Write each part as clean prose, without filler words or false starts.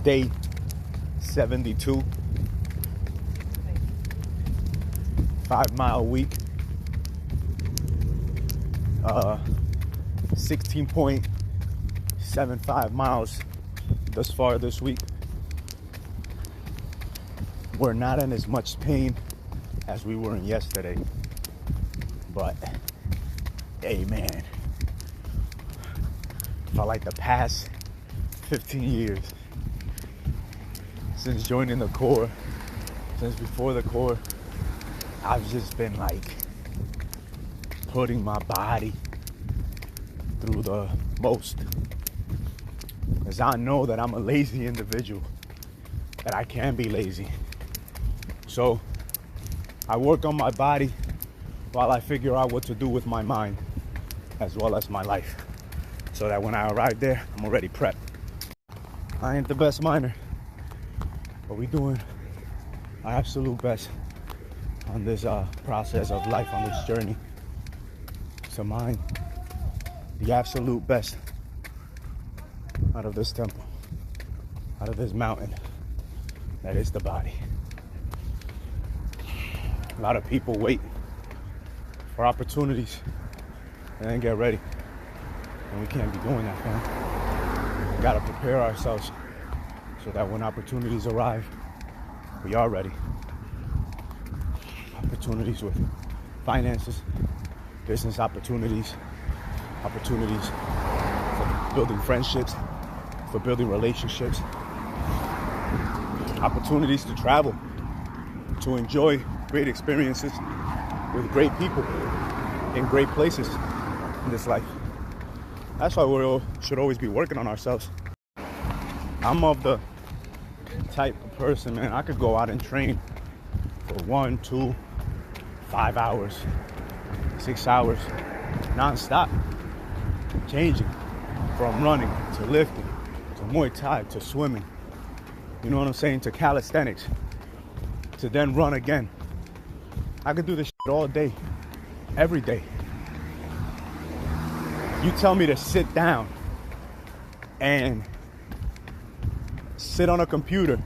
day 72, 5-mile week, 16.75 miles thus far this week. We're not in as much pain as we were in yesterday, but hey man, for like the past 15 years, since joining the Corps, since before the Corps, I've just been like putting my body through the most, because I know that I'm a lazy individual, that I can be lazy. So I work on my body while I figure out what to do with my mind as well as my life, so that when I arrive there, I'm already prepped. I ain't the best miner, but we doing our absolute best on this process of life, on this journey to mine the absolute best out of this temple, out of this mountain that is the body. A lot of people wait for opportunities and then get ready, and we can't be doing that, man. We gotta prepare ourselves so that when opportunities arrive, we are ready. Opportunities with finances, business opportunities, opportunities for building friendships, for building relationships, opportunities to travel, to enjoy great experiences with great people in great places in this life. That's why we should always be working on ourselves. I'm of the type of person, man, I could go out and train for 1, 2, 5 hours, 6 hours, non-stop, changing from running to lifting to Muay Thai to swimming, you know what I'm saying, to calisthenics, to then run again. I could do this shit all day, every day. You tell me to sit down and sit on a computer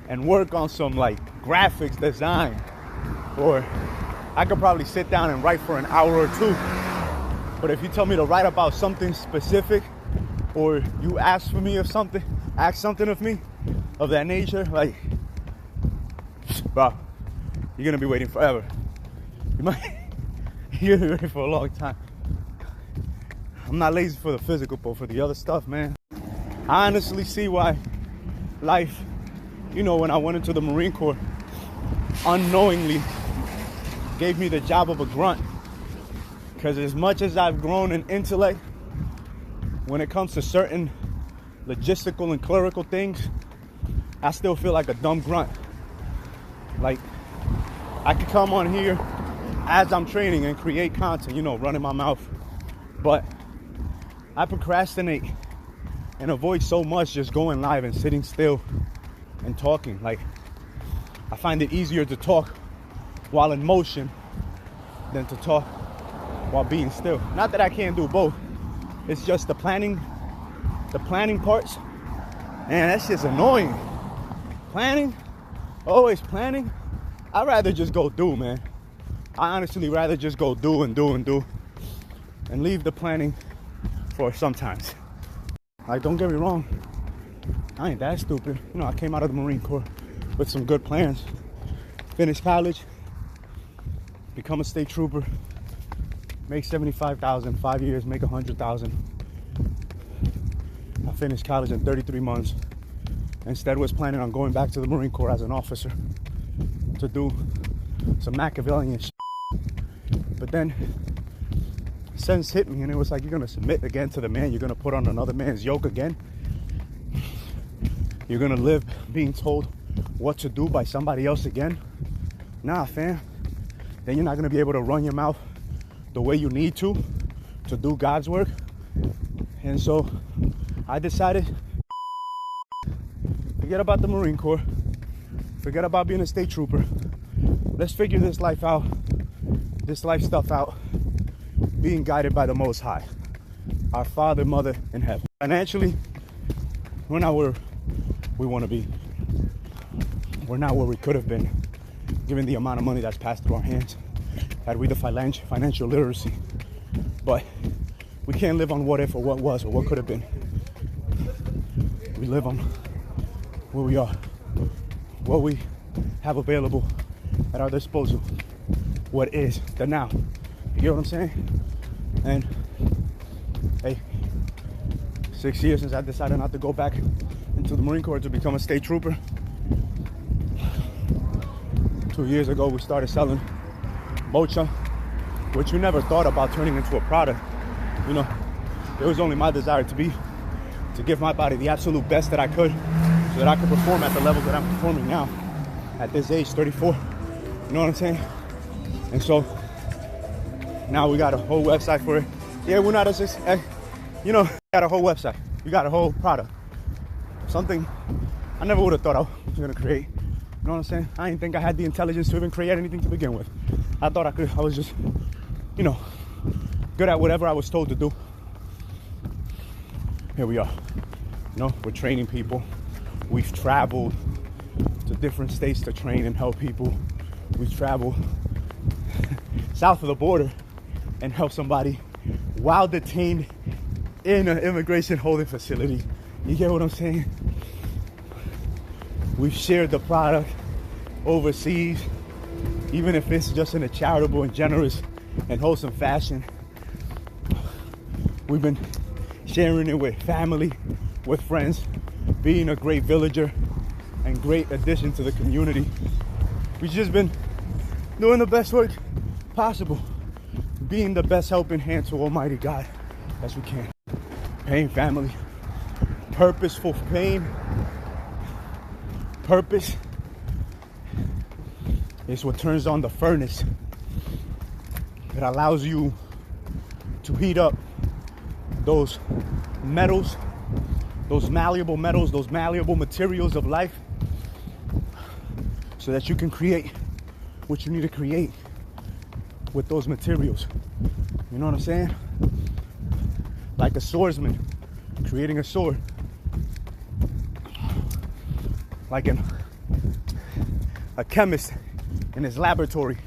and work on some like graphics design, or I could probably sit down and write for an hour or two. But if you tell me to write about something specific, or you ask for me of something, ask something of me of that nature, like, bro, you're gonna be waiting forever. You're gonna be waiting for a long time. I'm not lazy for the physical, but for the other stuff, man. I honestly see why life, you know, when I went into the Marine Corps, unknowingly gave me the job of a grunt. Because as much as I've grown in intellect, when it comes to certain logistical and clerical things, I still feel like a dumb grunt. Like, I could come on here as I'm training and create content, you know, running my mouth. But I procrastinate and avoid so much just going live and sitting still and talking. Like, I find it easier to talk while in motion than to talk while being still. Not that I can't do both. It's just the planning parts. Man, that shit's annoying. Planning, always planning. I'd rather just go do, man. I honestly rather just go do and leave the planning for sometimes. Like, don't get me wrong, I ain't that stupid. You know, I came out of the Marine Corps with some good plans. Finish college, become a state trooper, make $75,000, 5 years, make $100,000. I finished college in 33 months. Instead was planning on going back to the Marine Corps as an officer to do some Machiavellian shit. But then sense hit me, and it was like, you're gonna submit again to the man, you're gonna put on another man's yoke again, you're gonna live being told what to do by somebody else again. Nah, fam. Then you're not gonna be able to run your mouth the way you need to do God's work. And so I decided, forget about the Marine Corps, forget about being a state trooper. Let's figure this life out, this life stuff out, being guided by the Most High, our Father, Mother in heaven. Financially, when I were we want to be. We're not where we could have been, given the amount of money that's passed through our hands. Had we the financial literacy. But we can't live on what if or what was or what could have been. We live on where we are, what we have available at our disposal, what is the now. You get what I'm saying? And hey, 6 years since I decided not to go back into the Marine Corps to become a state trooper. 2 years ago, we started selling mocha, which we never thought about turning into a product. You know, it was only my desire to give my body the absolute best that I could so that I could perform at the level that I'm performing now at this age, 34. You know what I'm saying? And so now we got a whole website for it. Yeah, we're not as, you know, got a whole website. We got a whole product. Something I never would have thought I was gonna create. You know what I'm saying? I didn't think I had the intelligence to even create anything to begin with. I thought I was just, you know, good at whatever I was told to do. Here we are. You know, we're training people. We've traveled to different states to train and help people. We've traveled south of the border and help somebody while detained in an immigration holding facility. You get what I'm saying? We've shared the product overseas, even if it's just in a charitable and generous and wholesome fashion. We've been sharing it with family, with friends, being a great villager and great addition to the community. We've just been doing the best work possible, being the best helping hand to Almighty God as we can. Pain, family, purposeful pain. Purpose is what turns on the furnace. It allows you to heat up those metals, those malleable metals, those malleable materials of life, so that you can create what you need to create with those materials. You know what I'm saying? Like a swordsman creating a sword. Like a chemist in his laboratory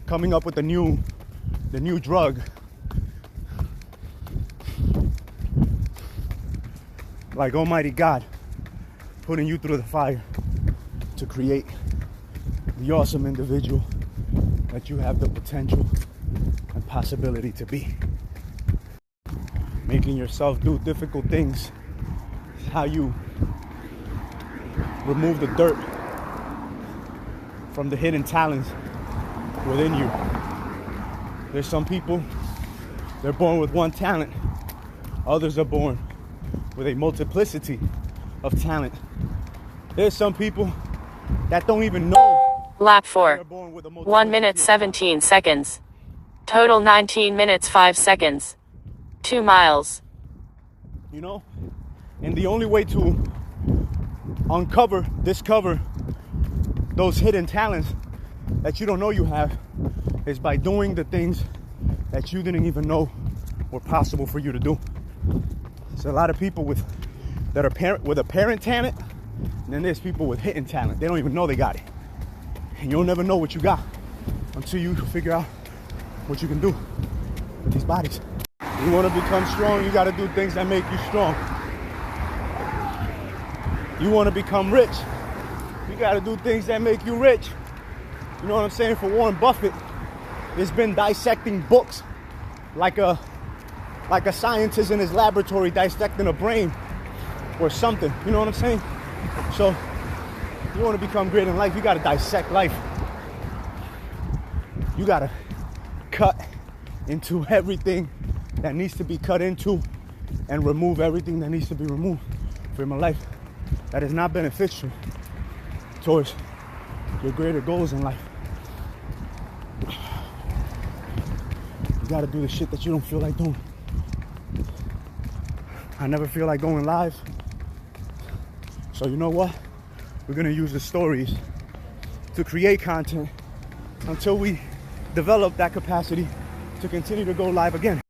coming up with the new drug. Like Almighty God putting you through the fire to create the awesome individual that you have the potential and possibility to be. Making yourself do difficult things is how you remove the dirt from the hidden talents within you. There's some people, they're born with one talent. Others are born with a multiplicity of talent. There's some people that don't even know. Lap 4. 1 minute 17 seconds. Total 19 minutes 5 seconds. 2 miles. You know? And the only way to discover those hidden talents that you don't know you have is by doing the things that you didn't even know were possible for you to do. There's a lot of people with apparent talent, and then there's people with hidden talent. They don't even know they got it. And you'll never know what you got until you figure out what you can do with these bodies. You want to become strong, you got to do things that make you strong. You want to become rich, you got to do things that make you rich. You know what I'm saying? For Warren Buffett, it's been dissecting books like a scientist in his laboratory dissecting a brain or something. You know what I'm saying? So you want to become great in life, you got to dissect life. You got to cut into everything that needs to be cut into and remove everything that needs to be removed from a life that is not beneficial towards your greater goals in life. You gotta do the shit that you don't feel like doing. I never feel like going live. So you know what? We're gonna use the stories to create content until we develop that capacity to continue to go live again.